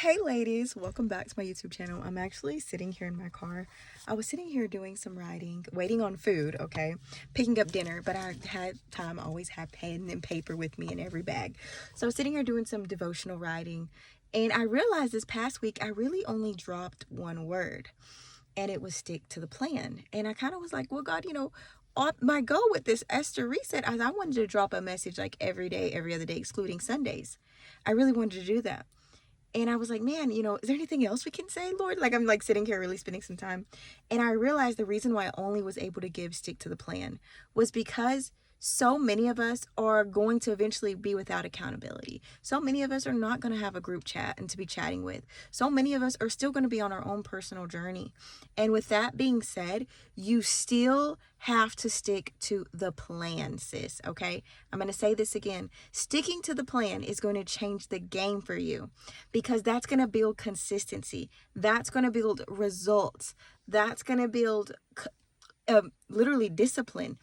Hey ladies, welcome back to my YouTube channel. I'm actually sitting here in my car. I was sitting here doing some writing, waiting on food, okay, picking up dinner, but I had time. I always have pen and paper with me in every bag. So I was sitting here doing some devotional writing, and I realized this past week I really only dropped one word, and it was stick to the plan. And I kind of was like, well, God, my goal with this Esther reset is I wanted to drop a message like every day, every other day, excluding Sundays. I really wanted to do that. And I was like, man, is there anything else we can say, Lord? Like, I'm like sitting here really spending some time. And I realized the reason why I only was able to give stick to the plan was because so many of us are going to eventually be without accountability. So many of us are not going to have a group chat and to be chatting with. So many of us are still going to be on our own personal journey. And with that being said, you still have to stick to the plan, sis, okay? I'm going to say this again. Sticking to the plan is going to change the game for you because that's going to build consistency. That's going to build results. That's going to build literally discipline.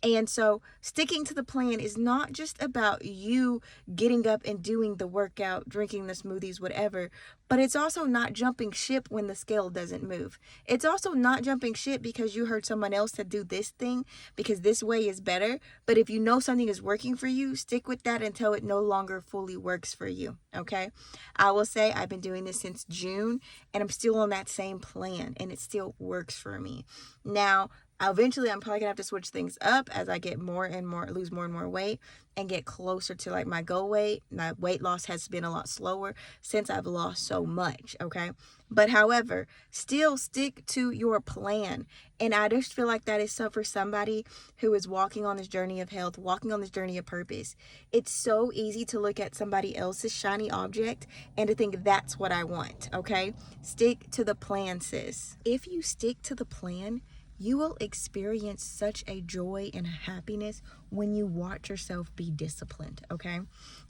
And so sticking to the plan is not just about you getting up and doing the workout, drinking the smoothies, whatever, but it's also not jumping ship when the scale doesn't move. It's also not jumping ship because you heard someone else to do this thing because this way is better. But if you know something is working for you, stick with that until it no longer fully works for you. Okay. I will say I've been doing this since June and I'm still on that same plan and it still works for me. Now, eventually I'm probably gonna have to switch things up as I get lose more and more weight and get closer to like my goal weight. My weight loss has been a lot slower since I've lost so much, okay? But however, still stick to your plan. And I just feel like that is so for somebody who is walking on this journey of health, walking on this journey of purpose. It's so easy to look at somebody else's shiny object and to think that's what I want, okay? Stick to the plan, sis. If you stick to the plan, you will experience such a joy and happiness when you watch yourself be disciplined, okay?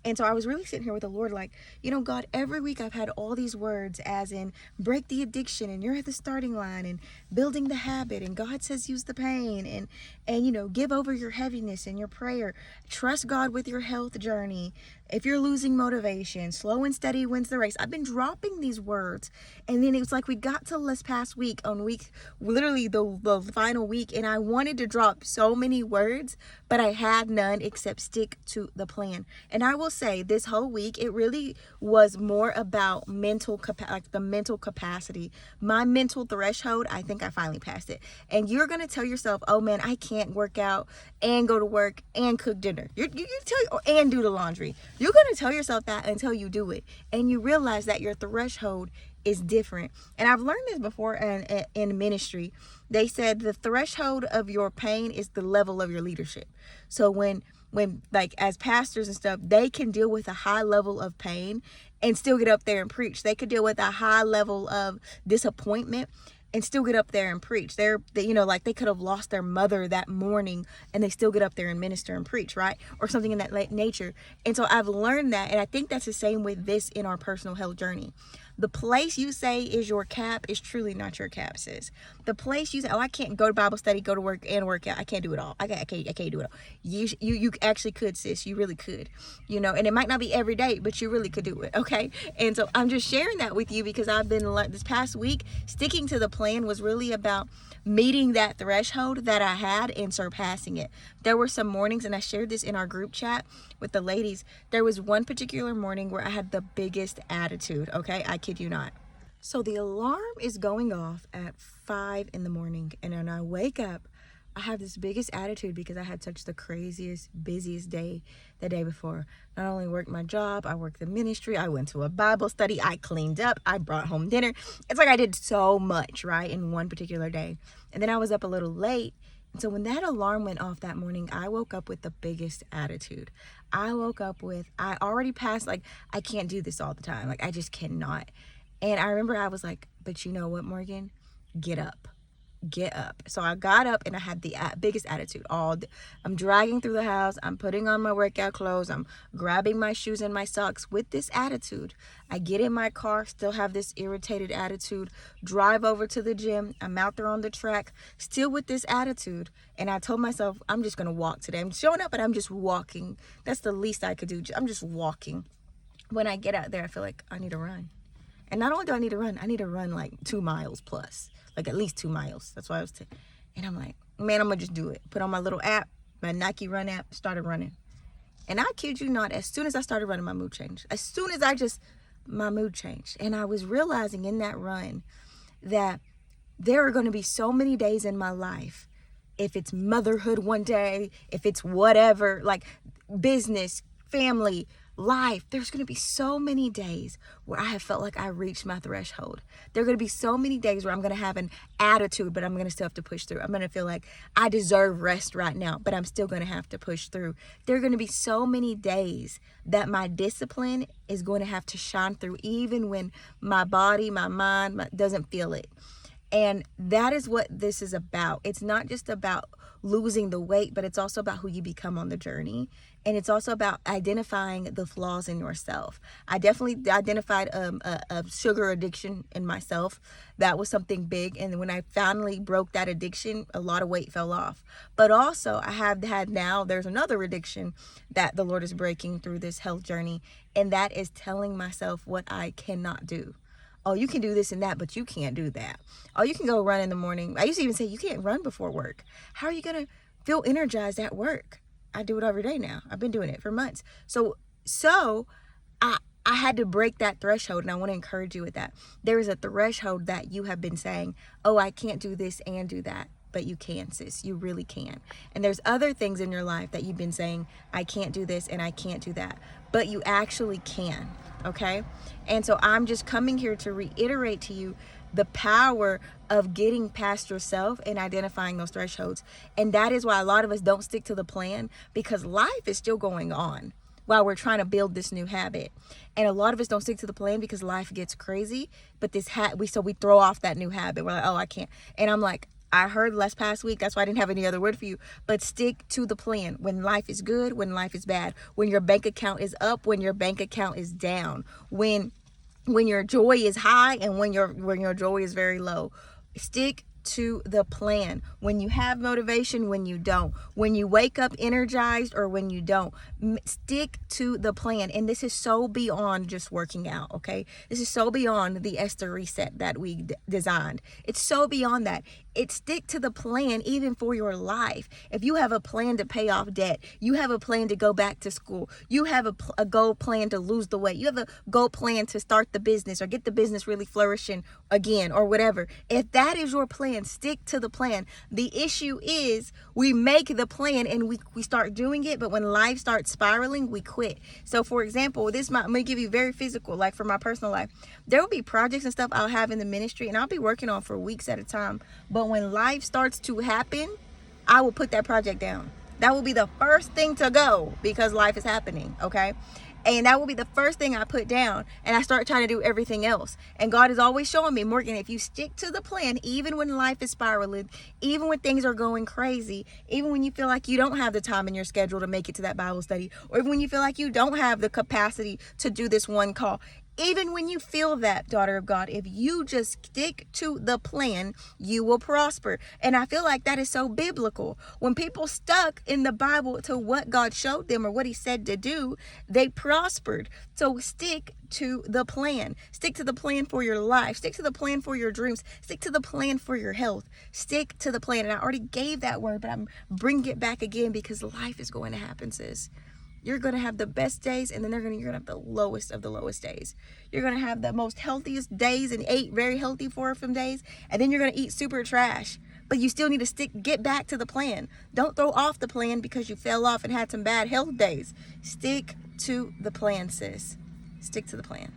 And so I was really sitting here with the Lord like, God, every week I've had all these words as in break the addiction and you're at the starting line and building the habit and God says use the pain and give over your heaviness and your prayer. Trust God with your health journey. If you're losing motivation, slow and steady wins the race. I've been dropping these words. And then it was like we got to this past week literally the final week. And I wanted to drop so many words, but I had none except stick to the plan. And I will say this whole week, it really was more about the mental capacity. My mental threshold, I think I finally passed it. And you're going to tell yourself, oh man, I can't work out and go to work and cook dinner. And do the laundry. You're going to tell yourself that until you do it. And you realize that your threshold is different. And I've learned this before in ministry. They said the threshold of your pain is the level of your leadership. So when like as pastors and stuff, they can deal with a high level of pain and still get up there and preach. They could deal with a high level of disappointment and still get up there and preach. Like they could have lost their mother that morning and they still get up there and minister and preach, right? Or something in that nature. And so I've learned that, and I think that's the same with this in our personal health journey. The place you say is your cap is truly not your cap, sis. The place you say, oh, I can't go to Bible study, go to work and work out. I can't do it all. I can't do it all. You actually could, sis. You really could, and it might not be every day, but you really could do it. Okay. And so I'm just sharing that with you because I've been this past week, sticking to the plan was really about meeting that threshold that I had and surpassing it. There were some mornings, and I shared this in our group chat with the ladies. There was one particular morning where I had the biggest attitude. Okay. I kid you not. So the alarm is going off at 5 in the morning, and when I wake up, I have this biggest attitude because I had such the craziest, busiest day the day before. Not only worked my job, I worked the ministry, I went to a Bible study, I cleaned up, I brought home dinner. It's like I did so much, right, in one particular day. And then I was up a little late. And so when that alarm went off that morning, I woke up with the biggest attitude. I already passed, like, I can't do this all the time. Like, I just cannot. And I remember I was like, but you know what, Morgan? Get up. So I got up and I had the biggest attitude. I'm dragging through the house. I'm putting on my workout clothes. I'm grabbing my shoes and my socks with this attitude. I get in my car, still have this irritated attitude, drive over to the gym. I'm out there on the track, still with this attitude. And I told myself, I'm just going to walk today. I'm showing up, but I'm just walking. That's the least I could do. I'm just walking. When I get out there, I feel like I need to run. And not only do I need to run like 2 miles plus, like at least 2 miles. That's why and I'm like, man, I'm gonna just do it. Put on my little app, my Nike Run app, started running. And I kid you not, as soon as I started running, my mood changed. As soon as my mood changed. And I was realizing in that run that there are going to be so many days in my life, if it's motherhood one day, if it's whatever, like business, family, life, there's going to be so many days where I have felt like I reached my threshold. There are going to be so many days where I'm going to have an attitude, but I'm going to still have to push through. I'm going to feel like I deserve rest right now, but I'm still going to have to push through. There are going to be so many days that my discipline is going to have to shine through, even when my body, my mind doesn't feel it. And that is what this is about. It's not just about losing the weight, but it's also about who you become on the journey. And it's also about identifying the flaws in yourself. I definitely identified a sugar addiction in myself. That was something big. And when I finally broke that addiction, a lot of weight fell off. But also I have had now, there's another addiction that the Lord is breaking through this health journey. And that is telling myself what I cannot do. Oh, you can do this and that, but you can't do that. Oh, you can go run in the morning. I used to even say, you can't run before work. How are you going to feel energized at work? I do it every day now. I've been doing it for months. So I had to break that threshold, and I want to encourage you with that. There is a threshold that you have been saying, oh, I can't do this and do that. But you can, sis. You really can. And there's other things in your life that you've been saying, I can't do this and I can't do that. But you actually can, okay? And so I'm just coming here to reiterate to you the power of getting past yourself and identifying those thresholds. And that is why a lot of us don't stick to the plan, because life is still going on while we're trying to build this new habit. And a lot of us don't stick to the plan because life gets crazy. But we throw off that new habit. We're like, oh, I can't. And I'm like, I heard last past week, that's why I didn't have any other word for you, but stick to the plan. When life is good, when life is bad, when your bank account is up, when your bank account is down, when your joy is high and when your joy is very low. Stick to the plan. When you have motivation, when you don't, when you wake up energized or when you don't, stick to the plan. And this is so beyond just working out, okay? This is so beyond the Esther reset that we designed. It's so beyond that. Stick to the plan even for your life. If you have a plan to pay off debt, you have a plan to go back to school, you have a goal plan to lose the weight, you have a goal plan to start the business or get the business really flourishing again or whatever. If that is your plan, stick to the plan. The issue is we make the plan and we start doing it, but when life starts spiraling, we quit. So for example, I'm going to give you very physical, like for my personal life. There will be projects and stuff I'll have in the ministry and I'll be working on for weeks at a time. But when life starts to happen, I will put that project down. That will be the first thing to go because life is happening, okay? And that will be the first thing I put down, and I start trying to do everything else. And God is always showing me, Morgan, if you stick to the plan, even when life is spiraling, even when things are going crazy, even when you feel like you don't have the time in your schedule to make it to that Bible study, or even when you feel like you don't have the capacity to do this one call, even when you feel that, daughter of God, if you just stick to the plan, you will prosper. And I feel like that is so biblical. When people stuck in the Bible to what God showed them or what he said to do, they prospered. So stick to the plan. Stick to the plan for your life. Stick to the plan for your dreams. Stick to the plan for your health. Stick to the plan. And I already gave that word, but I'm bringing it back again because life is going to happen, sis. You're going to have the best days, and then you're going to have the lowest of the lowest days. You're going to have the most healthiest days and eat very healthy for a few days, and then you're going to eat super trash. But you still need to get back to the plan. Don't throw off the plan because you fell off and had some bad health days. Stick to the plan, sis. Stick to the plan.